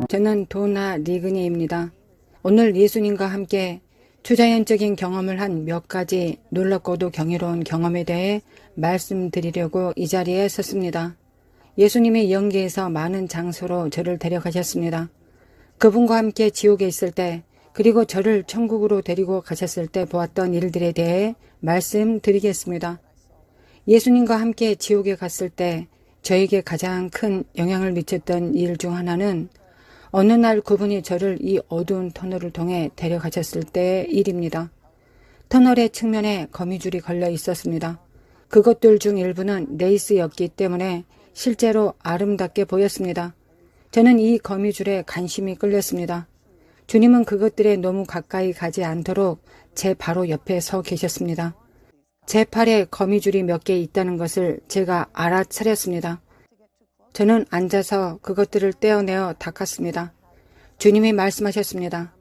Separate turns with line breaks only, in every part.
저는 도나 리그니입니다. 오늘 예수님과 함께 초자연적인 경험을 한 몇 가지 놀랍고도 경이로운 경험에 대해 말씀드리려고 이 자리에 섰습니다. 예수님이 영계에서 많은 장소로 저를 데려가셨습니다. 그분과 함께 지옥에 있을 때, 그리고 저를 천국으로 데리고 가셨을 때 보았던 일들에 대해 말씀드리겠습니다. 예수님과 함께 지옥에 갔을 때 저에게 가장 큰 영향을 미쳤던 일 중 하나는 어느 날 그분이 저를 이 어두운 터널을 통해 데려가셨을 때의 일입니다. 터널의 측면에 거미줄이 걸려 있었습니다. 그것들 중 일부는 레이스였기 때문에 실제로 아름답게 보였습니다. 저는 이 거미줄에 관심이 끌렸습니다. 주님은 그것들에 너무 가까이 가지 않도록 제 바로 옆에 서 계셨습니다. 제 팔에 거미줄이 몇 개 있다는 것을 제가 알아차렸습니다. 저는 앉아서 그것들을 떼어내어 닦았습니다. 주님이 말씀하셨습니다.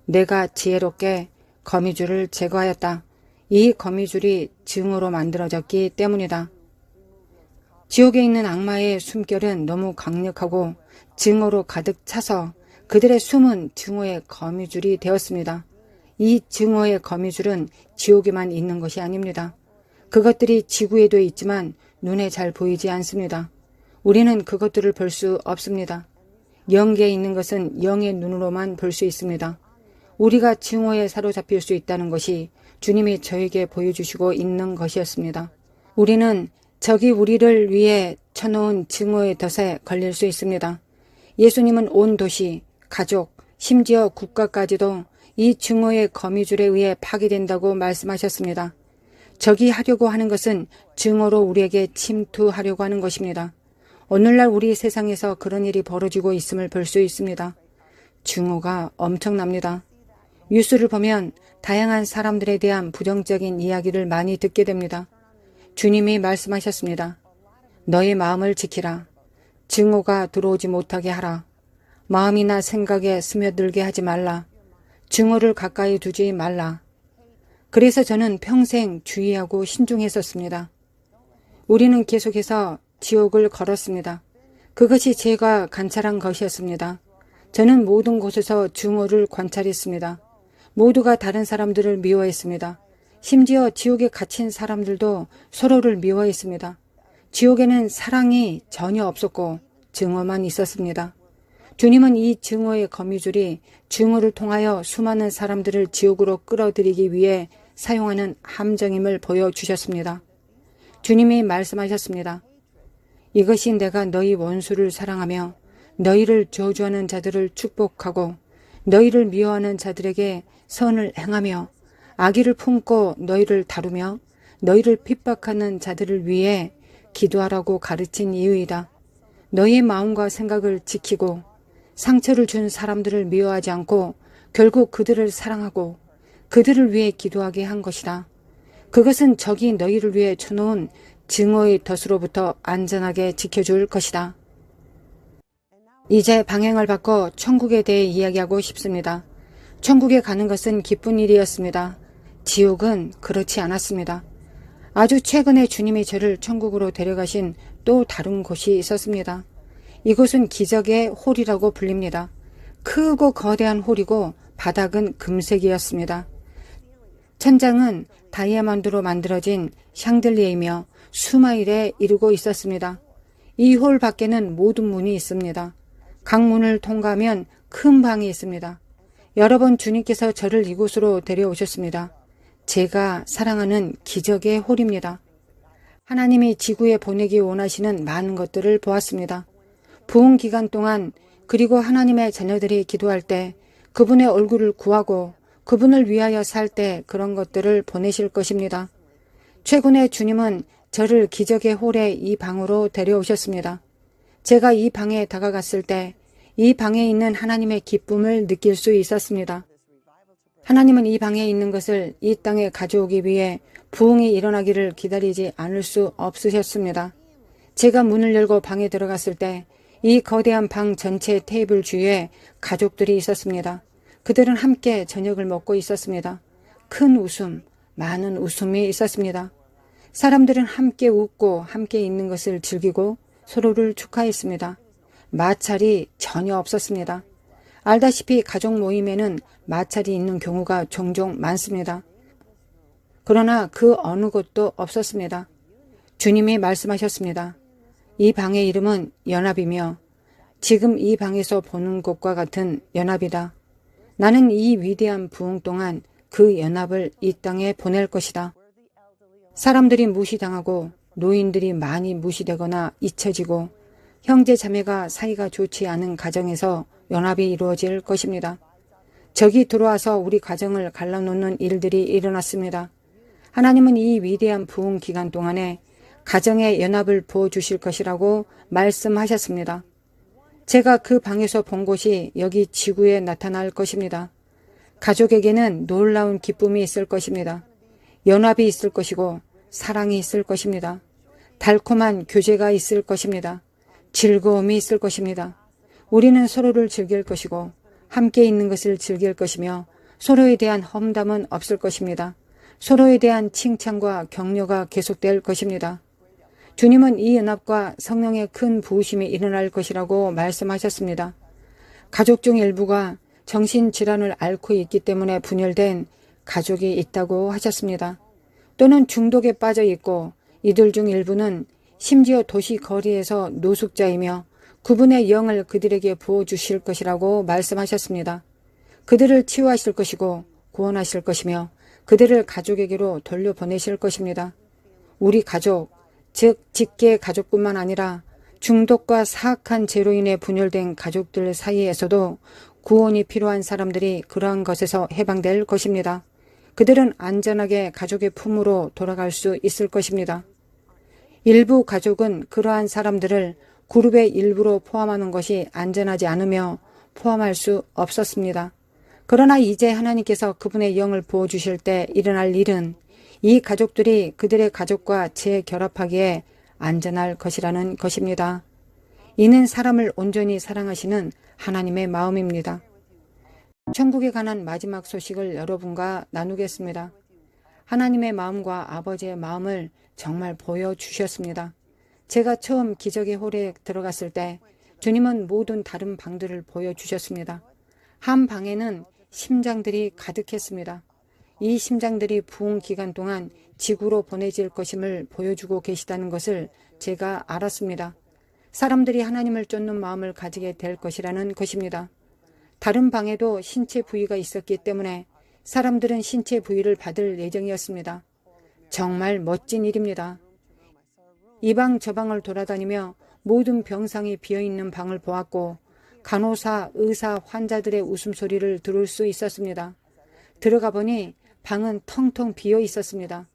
내가 지혜롭게 거미줄을 제거하였다. 이 거미줄이 증오로 만들어졌기 때문이다. 지옥에 있는 악마의 숨결은 너무 강력하고 증오로 가득 차서 그들의 숨은 증오의 거미줄이 되었습니다. 이 증오의 거미줄은 지옥에만 있는 것이 아닙니다. 그것들이 지구에도 있지만 눈에 잘 보이지 않습니다. 우리는 그것들을 볼 수 없습니다. 영계에 있는 것은 영의 눈으로만 볼 수 있습니다. 우리가 증오에 사로잡힐 수 있다는 것이 주님이 저에게 보여주시고 있는 것이었습니다. 우리는 적이 우리를 위해 쳐놓은 증오의 덫에 걸릴 수 있습니다. 예수님은 온 도시, 가족, 심지어 국가까지도 이 증오의 거미줄에 의해 파괴된다고 말씀하셨습니다. 적이 하려고 하는 것은 증오로 우리에게 침투하려고 하는 것입니다. 오늘날 우리 세상에서 그런 일이 벌어지고 있음을 볼 수 있습니다. 증오가 엄청납니다. 뉴스를 보면 다양한 사람들에 대한 부정적인 이야기를 많이 듣게 됩니다. 주님이 말씀하셨습니다. 너의 마음을 지키라. 증오가 들어오지 못하게 하라. 마음이나 생각에 스며들게 하지 말라. 증오를 가까이 두지 말라. 그래서 저는 평생 주의하고 신중했었습니다. 우리는 계속해서 지옥을 걸었습니다. 그것이 제가 관찰한 것이었습니다. 저는 모든 곳에서 증오를 관찰했습니다. 모두가 다른 사람들을 미워했습니다. 심지어 지옥에 갇힌 사람들도 서로를 미워했습니다. 지옥에는 사랑이 전혀 없었고 증오만 있었습니다. 주님은 이 증오의 거미줄이 증오를 통하여 수많은 사람들을 지옥으로 끌어들이기 위해 사용하는 함정임을 보여주셨습니다. 주님이 말씀하셨습니다. 이것이 내가 너희 원수를 사랑하며 너희를 저주하는 자들을 축복하고 너희를 미워하는 자들에게 선을 행하며 악의를 품고 너희를 다루며 너희를 핍박하는 자들을 위해 기도하라고 가르친 이유이다. 너희의 마음과 생각을 지키고 상처를 준 사람들을 미워하지 않고 결국 그들을 사랑하고 그들을 위해 기도하게 한 것이다. 그것은 적이 너희를 위해 쳐놓은 증오의 덫으로부터 안전하게 지켜줄 것이다. 이제 방향을 바꿔 천국에 대해 이야기하고 싶습니다. 천국에 가는 것은 기쁜 일이었습니다. 지옥은 그렇지 않았습니다. 아주 최근에 주님이 저를 천국으로 데려가신 또 다른 곳이 있었습니다. 이곳은 기적의 홀이라고 불립니다. 크고 거대한 홀이고 바닥은 금색이었습니다. 천장은 다이아몬드로 만들어진 샹들리에이며 수마일에 이르고 있었습니다. 이 홀 밖에는 모든 문이 있습니다. 각 문을 통과하면 큰 방이 있습니다. 여러 번 주님께서 저를 이곳으로 데려오셨습니다. 제가 사랑하는 기적의 홀입니다. 하나님이 지구에 보내기 원하시는 많은 것들을 보았습니다. 부흥 기간 동안 그리고 하나님의 자녀들이 기도할 때 그분의 얼굴을 구하고 그분을 위하여 살 때 그런 것들을 보내실 것입니다. 최근에 주님은 저를 기적의 홀의 이 방으로 데려오셨습니다. 제가 이 방에 다가갔을 때 이 방에 있는 하나님의 기쁨을 느낄 수 있었습니다. 하나님은 이 방에 있는 것을 이 땅에 가져오기 위해 부흥이 일어나기를 기다리지 않을 수 없으셨습니다. 제가 문을 열고 방에 들어갔을 때 이 거대한 방 전체 테이블 주위에 가족들이 있었습니다. 그들은 함께 저녁을 먹고 있었습니다. 큰 웃음, 많은 웃음이 있었습니다. 사람들은 함께 웃고 함께 있는 것을 즐기고 서로를 축하했습니다. 마찰이 전혀 없었습니다. 알다시피 가족 모임에는 마찰이 있는 경우가 종종 많습니다. 그러나 그 어느 곳도 없었습니다. 주님이 말씀하셨습니다. 이 방의 이름은 연합이며 지금 이 방에서 보는 것과 같은 연합이다. 나는 이 위대한 부흥 동안 그 연합을 이 땅에 보낼 것이다. 사람들이 무시당하고 노인들이 많이 무시되거나 잊혀지고 형제 자매가 사이가 좋지 않은 가정에서 연합이 이루어질 것입니다. 적이 들어와서 우리 가정을 갈라놓는 일들이 일어났습니다. 하나님은 이 위대한 부흥 기간 동안에 가정의 연합을 부어주실 것이라고 말씀하셨습니다. 제가 그 방에서 본 곳이 여기 지구에 나타날 것입니다. 가족에게는 놀라운 기쁨이 있을 것입니다. 연합이 있을 것이고 사랑이 있을 것입니다. 달콤한 교제가 있을 것입니다. 즐거움이 있을 것입니다. 우리는 서로를 즐길 것이고 함께 있는 것을 즐길 것이며 서로에 대한 험담은 없을 것입니다. 서로에 대한 칭찬과 격려가 계속될 것입니다. 주님은 이 연합과 성령의 큰 부으심이 일어날 것이라고 말씀하셨습니다. 가족 중 일부가 정신질환을 앓고 있기 때문에 분열된 가족이 있다고 하셨습니다. 또는 중독에 빠져 있고 이들 중 일부는 심지어 도시 거리에서 노숙자이며 그분의 영을 그들에게 부어주실 것이라고 말씀하셨습니다. 그들을 치유하실 것이고 구원하실 것이며 그들을 가족에게로 돌려보내실 것입니다. 우리 가족, 즉 직계 가족뿐만 아니라 중독과 사악한 죄로 인해 분열된 가족들 사이에서도 구원이 필요한 사람들이 그러한 것에서 해방될 것입니다. 그들은 안전하게 가족의 품으로 돌아갈 수 있을 것입니다. 일부 가족은 그러한 사람들을 그룹의 일부로 포함하는 것이 안전하지 않으며 포함할 수 없었습니다. 그러나 이제 하나님께서 그분의 영을 부어주실 때 일어날 일은 이 가족들이 그들의 가족과 재결합하기에 안전할 것이라는 것입니다. 이는 사람을 온전히 사랑하시는 하나님의 마음입니다. 천국에 관한 마지막 소식을 여러분과 나누겠습니다. 하나님의 마음과 아버지의 마음을 정말 보여주셨습니다. 제가 처음 기적의 홀에 들어갔을 때 주님은 모든 다른 방들을 보여주셨습니다. 한 방에는 심장들이 가득했습니다. 이 심장들이 부흥 기간 동안 지구로 보내질 것임을 보여주고 계시다는 것을 제가 알았습니다. 사람들이 하나님을 쫓는 마음을 가지게 될 것이라는 것입니다. 다른 방에도 신체 부위가 있었기 때문에 사람들은 신체 부위를 받을 예정이었습니다. 정말 멋진 일입니다. 이 방 저 방을 돌아다니며 모든 병상이 비어있는 방을 보았고 간호사, 의사, 환자들의 웃음소리를 들을 수 있었습니다. 들어가 보니 방은 텅텅 비어 있었습니다.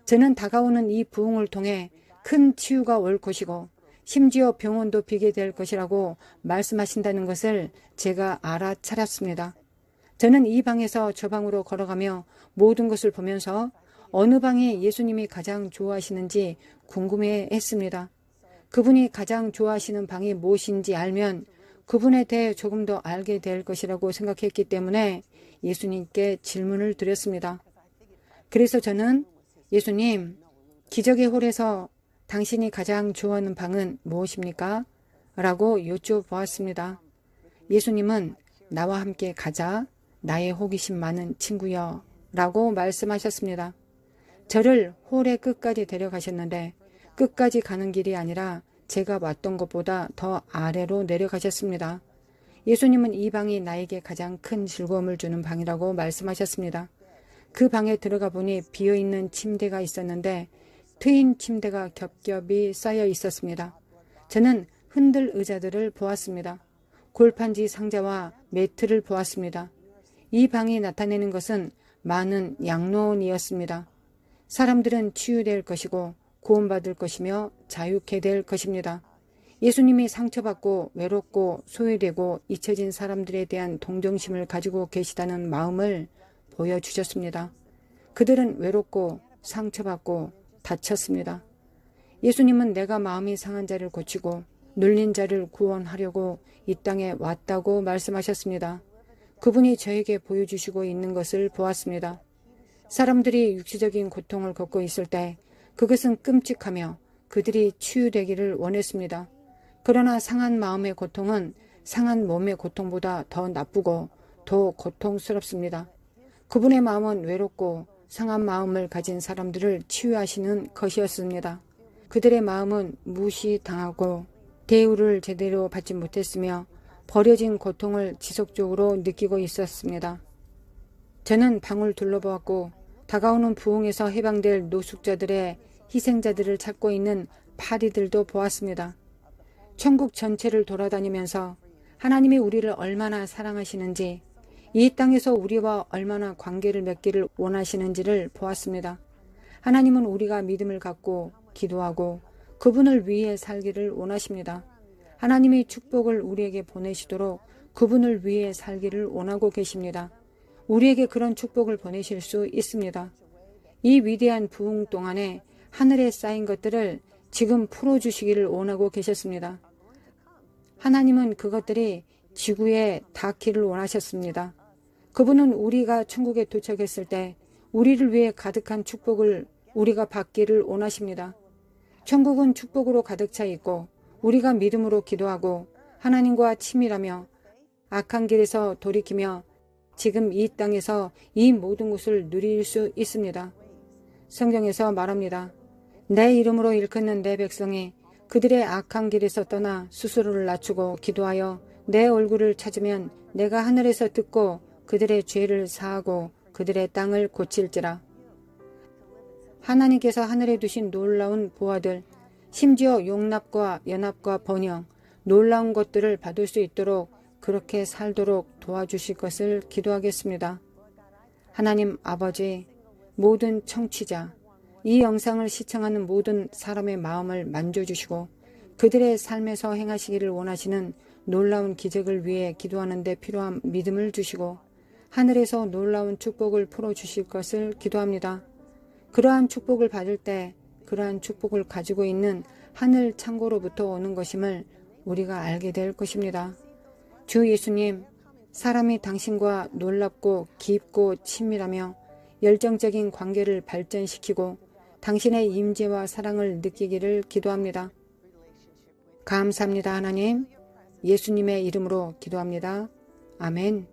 저는 다가오는 이 부흥을 통해 큰 치유가 올 것이고 심지어 병원도 비게 될 것이라고 말씀하신다는 것을 제가 알아차렸습니다. 저는 이 방에서 저 방으로 걸어가며 모든 것을 보면서 어느 방이 예수님이 가장 좋아하시는지 궁금해했습니다. 그분이 가장 좋아하시는 방이 무엇인지 알면 그분에 대해 조금 더 알게 될 것이라고 생각했기 때문에 예수님께 질문을 드렸습니다. 그래서 저는 예수님, 기적의 홀에서 당신이 가장 좋아하는 방은 무엇입니까? 라고 여쭤보았습니다. 예수님은 나와 함께 가자, 나의 호기심 많은 친구여 라고 말씀하셨습니다. 저를 홀의 끝까지 데려가셨는데 끝까지 가는 길이 아니라 제가 왔던 것보다 더 아래로 내려가셨습니다. 예수님은 이 방이 나에게 가장 큰 즐거움을 주는 방이라고 말씀하셨습니다. 그 방에 들어가 보니 비어있는 침대가 있었는데 트인 침대가 겹겹이 쌓여 있었습니다. 저는 흔들 의자들을 보았습니다. 골판지 상자와 매트를 보았습니다. 이 방이 나타내는 것은 많은 양로원이었습니다. 사람들은 치유될 것이고 구원받을 것이며 자유케 될 것입니다. 예수님이 상처받고 외롭고 소외되고 잊혀진 사람들에 대한 동정심을 가지고 계시다는 마음을 보여주셨습니다. 그들은 외롭고 상처받고 다쳤습니다. 예수님은 내가 마음이 상한 자를 고치고 눌린 자를 구원하려고 이 땅에 왔다고 말씀하셨습니다. 그분이 저에게 보여주시고 있는 것을 보았습니다. 사람들이 육체적인 고통을 겪고 있을 때 그것은 끔찍하며 그들이 치유되기를 원했습니다. 그러나 상한 마음의 고통은 상한 몸의 고통보다 더 나쁘고 더 고통스럽습니다. 그분의 마음은 외롭고 상한 마음을 가진 사람들을 치유하시는 것이었습니다. 그들의 마음은 무시당하고 대우를 제대로 받지 못했으며 버려진 고통을 지속적으로 느끼고 있었습니다. 저는 방을 둘러보았고 다가오는 부흥에서 해방될 노숙자들의 희생자들을 찾고 있는 파리들도 보았습니다. 천국 전체를 돌아다니면서 하나님이 우리를 얼마나 사랑하시는지, 이 땅에서 우리와 얼마나 관계를 맺기를 원하시는지를 보았습니다. 하나님은 우리가 믿음을 갖고 기도하고 그분을 위해 살기를 원하십니다. 하나님의 축복을 우리에게 보내시도록 그분을 위해 살기를 원하고 계십니다. 우리에게 그런 축복을 보내실 수 있습니다. 이 위대한 부흥 동안에 하늘에 쌓인 것들을 지금 풀어주시기를 원하고 계셨습니다. 하나님은 그것들이 지구에 닿기를 원하셨습니다. 그분은 우리가 천국에 도착했을 때 우리를 위해 가득한 축복을 우리가 받기를 원하십니다. 천국은 축복으로 가득 차 있고 우리가 믿음으로 기도하고 하나님과 친밀하며 악한 길에서 돌이키며 지금 이 땅에서 이 모든 것을 누릴 수 있습니다. 성경에서 말합니다. 내 이름으로 일컫는 내 백성이 그들의 악한 길에서 떠나 스스로를 낮추고 기도하여 내 얼굴을 찾으면 내가 하늘에서 듣고 그들의 죄를 사하고 그들의 땅을 고칠지라. 하나님께서 하늘에 두신 놀라운 보화들, 심지어 용납과 연합과 번영, 놀라운 것들을 받을 수 있도록 그렇게 살도록 도와주실 것을 기도하겠습니다. 하나님 아버지, 모든 청취자, 이 영상을 시청하는 모든 사람의 마음을 만져주시고 그들의 삶에서 행하시기를 원하시는 놀라운 기적을 위해 기도하는 데 필요한 믿음을 주시고 하늘에서 놀라운 축복을 풀어주실 것을 기도합니다. 그러한 축복을 받을 때 그러한 축복을 가지고 있는 하늘 창고로부터 오는 것임을 우리가 알게 될 것입니다. 주 예수님, 사람이 당신과 놀랍고 깊고 친밀하며 열정적인 관계를 발전시키고 당신의 임재와 사랑을 느끼기를 기도합니다. 감사합니다, 하나님. 예수님의 이름으로 기도합니다. 아멘.